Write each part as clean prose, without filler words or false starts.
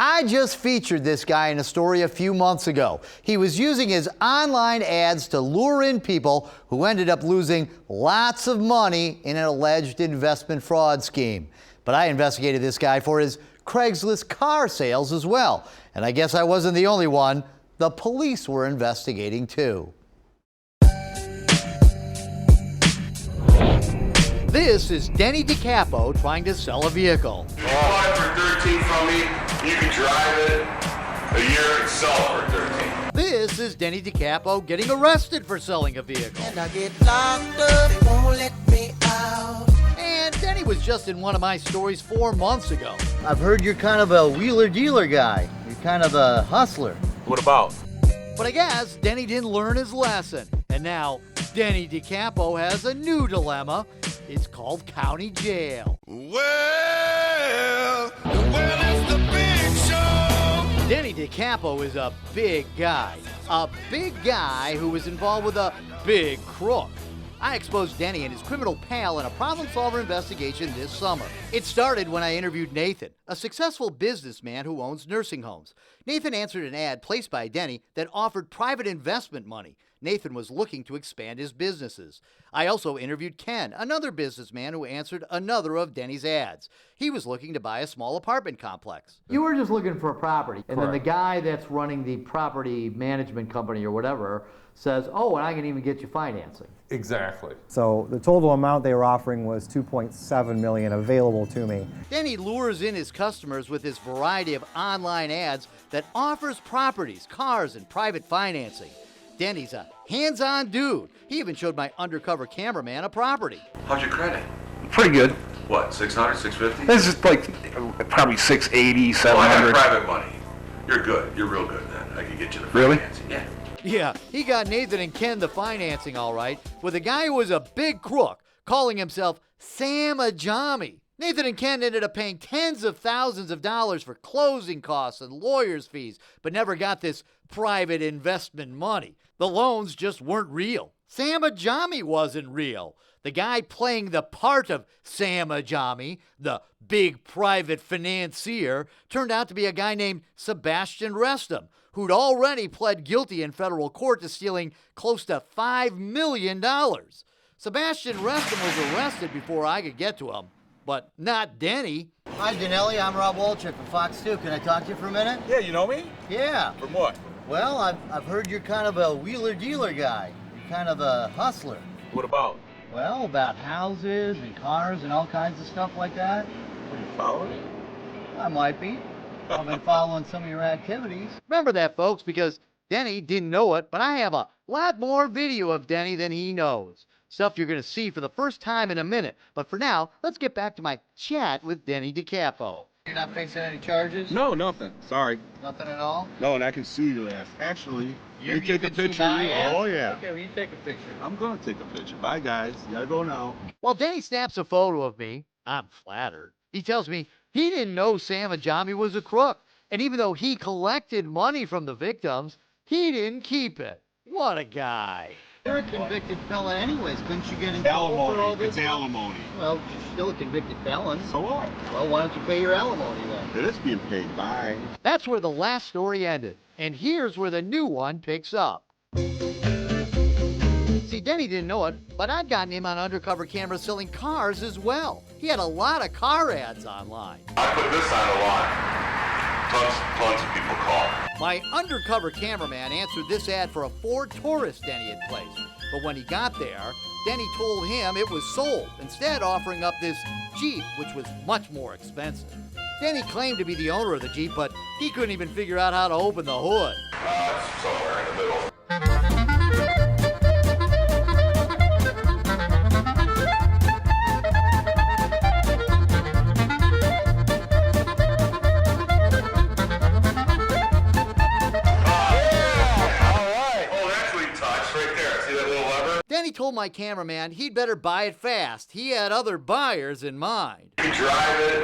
I just featured this guy in a story a few months ago. He was using his online ads to lure in people who ended up losing lots of money in an alleged investment fraud scheme. But I investigated this guy for his Craigslist car sales as well. And I guess I wasn't the only one. The police were investigating too. This is Denny DiCapo trying to sell a vehicle. You bought it for $13 from me, you can drive it a year and sell it for $13. This is Denny DiCapo getting arrested for selling a vehicle. And I get locked up, they won't let me out. And Denny was just in one of my stories 4 months ago. I've heard you're kind of a wheeler-dealer guy. You're kind of a hustler. What about? But I guess Denny didn't learn his lesson. And now Denny DiCapo has a new dilemma. It's called county jail. Well, it's the big show. Denny DiCapo is a big guy. A big guy who was involved with a big crook. I exposed Denny and his criminal pal in a problem-solver investigation this summer. It started when I interviewed Nathan, a successful businessman who owns nursing homes. Nathan answered an ad placed by Denny that offered private investment money. Nathan was looking to expand his businesses. I also interviewed Ken, another businessman who answered another of Denny's ads. He was looking to buy a small apartment complex. You were just looking for a property, and then the guy that's running the property management company or whatever says, oh, and I can even get you financing. Exactly. So the total amount they were offering was $2.7 million available to me. Denny lures in his customers with his variety of online ads that offers properties, cars, and private financing. Denny's a hands-on dude. He even showed my undercover cameraman a property. How's your credit? Pretty good. What, 600, 650? This is like probably 680, Well, I 700. got private money. You're good. You're real good then. I can get you the Really? financing. Yeah. Yeah, he got Nathan and Ken the financing all right, with a guy who was a big crook, calling himself Sam Ajami. Nathan and Ken ended up paying tens of thousands of dollars for closing costs and lawyers' fees, but never got this private investment money. The loans just weren't real. Sam Ajami wasn't real. The guy playing the part of Sam Ajami, the big private financier, turned out to be a guy named Sebastian Restum, who'd already pled guilty in federal court to stealing close to $5 million. Sebastian Restum was arrested before I could get to him, but not Denny. Hi, Danelli. I'm Rob Wolchek from Fox 2. Can I talk to you for a minute? Yeah, you know me? Yeah. From what? Well, I've heard you're kind of a wheeler-dealer guy. You're kind of a hustler. What about? Well, about houses and cars and all kinds of stuff like that. Are you following? I might be. I've been following some of your activities. Remember that, folks, because Denny didn't know it, but I have a lot more video of Denny than he knows. Stuff you're going to see for the first time in a minute. But for now, let's get back to my chat with Denny DiCapo. You're not facing any charges? No, nothing. Sorry. Nothing at all? No, and I can sue your ass. Actually, you take a can see picture. my ass? Oh, yeah. Okay, well, you take a picture. I'm going to take a picture. Bye, guys. You gotta go now. Well, Denny snaps a photo of me. I'm flattered. He tells me he didn't know Sam Ajami was a crook. And even though he collected money from the victims, he didn't keep it. What a guy. You're a convicted felon anyways. Couldn't you get in trouble for all Alimony. this? It's alimony. Well, you're still a convicted felon. So what? Well, why don't you pay your alimony then? It is being paid. Bye. That's where the last story ended. And here's where the new one picks up. See, Denny didn't know it, but I'd gotten him on undercover camera selling cars as well. He had a lot of car ads online. I put this on a lot. Tons of people call. My undercover cameraman answered this ad for a Ford Taurus Denny had placed. But when he got there, Denny told him it was sold, instead offering up this Jeep, which was much more expensive. Denny claimed to be the owner of the Jeep, but he couldn't even figure out how to open the hood. It's somewhere in the middle. Denny told my cameraman he'd better buy it fast. He had other buyers in mind. You can drive it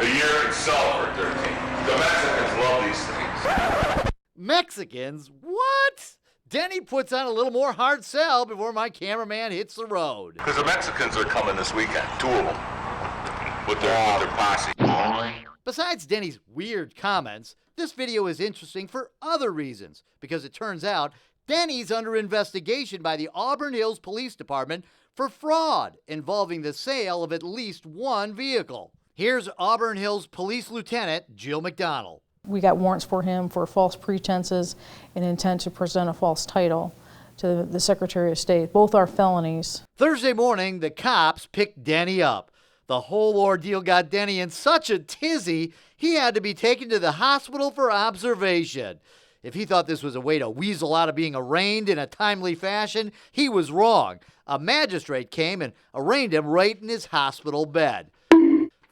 a year and sell it for $13. The Mexicans love these things. Mexicans? What? Denny puts on a little more hard sell before my cameraman hits the road. Because the Mexicans are coming this weekend, 2 of them, with their posse. Besides Denny's weird comments, this video is interesting for other reasons, because it turns out Denny's under investigation by the Auburn Hills Police Department for fraud involving the sale of at least one vehicle. Here's Auburn Hills Police Lieutenant Jill McDonald. We got warrants for him for false pretenses and intent to present a false title to the Secretary of State. Both are felonies. Thursday morning, the cops picked Denny up. The whole ordeal got Denny in such a tizzy, he had to be taken to the hospital for observation. If he thought this was a way to weasel out of being arraigned in a timely fashion, he was wrong. A magistrate came and arraigned him right in his hospital bed.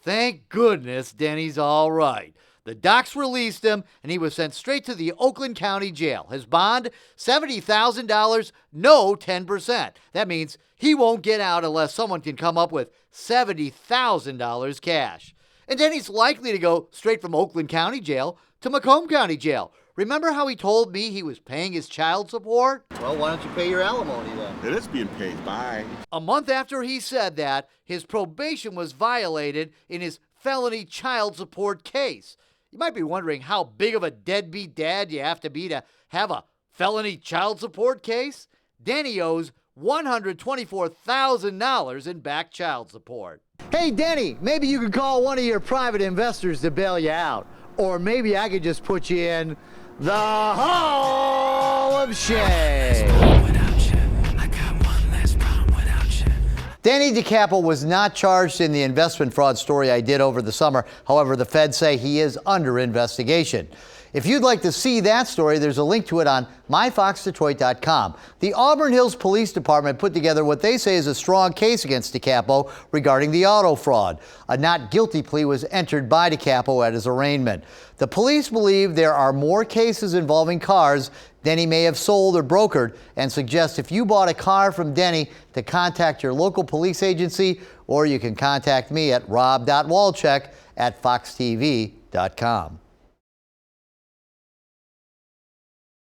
Thank goodness Denny's all right. The docs released him, and he was sent straight to the Oakland County Jail. His bond, $70,000, no 10%. That means he won't get out unless someone can come up with $70,000 cash. And Denny's likely to go straight from Oakland County Jail to Macomb County Jail. Remember how he told me he was paying his child support? Well, why don't you pay your alimony then? It is being paid. Bye. A month after he said that, his probation was violated in his felony child support case. You might be wondering how big of a deadbeat dad you have to have a felony child support case. Denny owes $124,000 in back child support. Hey, Denny, maybe you could call one of your private investors to bail you out. Or maybe I could just put you in the Hall of Shame. Denny DiCapo was not charged in the investment fraud story I did over the summer. However, the feds say he is under investigation. If you'd like to see that story, there's a link to it on myfoxdetroit.com. The Auburn Hills Police Department put together what they say is a strong case against DiCapo regarding the auto fraud. A not guilty plea was entered by DiCapo at his arraignment. The police believe there are more cases involving cars Denny may have sold or brokered, and suggest if you bought a car from Denny to contact your local police agency, or you can contact me at rob.wolchek@foxtv.com.